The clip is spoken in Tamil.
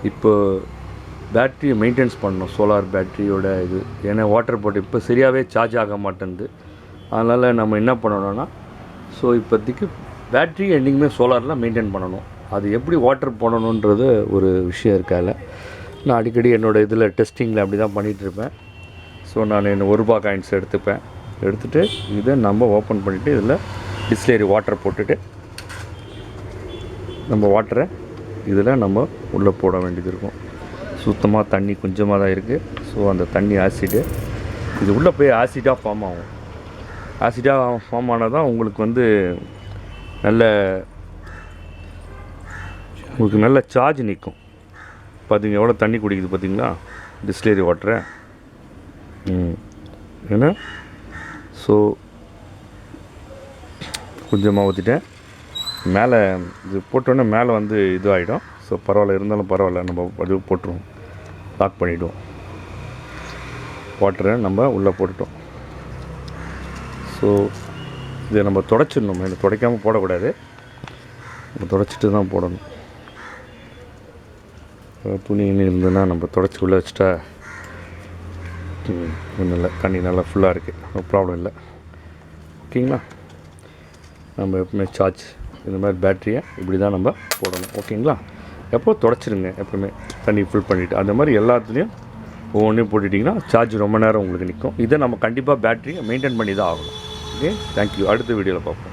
இப்போ பேட்ரியை மெயின்டெனன்ஸ் பண்ணணும், சோலார் பேட்ரியோட இது. ஏன்னா வாட்டர் போட்டு இப்போ சரியாகவே சார்ஜ் ஆக மாட்டேங்குது. அதனால் நம்ம என்ன பண்ணணும்னா, ஸோ இப்போதைக்கு பேட்ரி என்றைக்குமே சோலாரில் மெயின்டைன் பண்ணணும். அது எப்படி வாட்டர் போடணுன்றது ஒரு விஷயம் இருக்கால. நான் அடிக்கடி என்னோடய இதில் டெஸ்டிங்கில் அப்படி தான் பண்ணிகிட்ருப்பேன். ஸோ நான் ₹1 காயின்ஸ் எடுத்துகிட்டு இதை நம்ம ஓப்பன் பண்ணிவிட்டு இதில் டிஸ்லேரி வாட்டர் போட்டுட்டு நம்ம வாட்டரை இதில் நம்ம உள்ளே போட வேண்டியது இருக்கும். சுத்தமாக தண்ணி கொஞ்சமாக தான் இருக்குது. ஸோ அந்த தண்ணி ஆசிடு இது உள்ளே போய் ஆசிடாக ஃபார்ம் ஆகும். ஆசிடாக ஃபார்ம் ஆனால் தான் உங்களுக்கு நல்ல சார்ஜ் நிற்கும். பார்த்தீங்க எவ்வளோ தண்ணி குடிக்குது பார்த்தீங்களா டிஸ்லேரி வாட்டரை. ஏன்னா ஸோ கொஞ்சமாக ஊற்றிட்டேன். மேலே இது போட்டோன்னே மேலே இது ஆகிடும். ஸோ பரவாயில்ல, இருந்தாலும் பரவாயில்ல, நம்ம அது போட்டுருவோம், லாக் பண்ணிவிடுவோம். வாட்டரை நம்ம உள்ளே போட்டுட்டோம். ஸோ இதை நம்ம துடைச்சிடணும். மேலே துடைக்காமல் போடக்கூடாது, நம்ம துடைச்சிட்டு தான் போடணும். துணி இருந்ததுன்னா நம்ம துடைச்சி உள்ளே வச்சுட்டா ஒன்றும் இல்லை, தண்ணி நல்லா ஃபுல்லாக இருக்குது, நோ ப்ராப்ளம் இல்லை. ஓகேங்களா? நம்ம எப்பவுமே சார்ஜ் இந்த மாதிரி பேட்டரியை இப்படி தான் நம்ம போடணும். ஓகேங்களா? எப்போ துடைச்சிடுங்க, எப்பவுமே தண்ணி ஃபில் பண்ணிவிட்டு. அந்த மாதிரி எல்லாத்துலேயும் ஒவ்வொன்றையும் போட்டுட்டிங்கன்னா சார்ஜ் ரொம்ப நேரம் உங்களுக்கு நிற்கும். இதை நம்ம கண்டிப்பாக பேட்டரியை மெயின்டைன் பண்ணி தான் ஆகணும். Okay, thank you. அடுத்த வீடியோவில் பார்ப்போம்.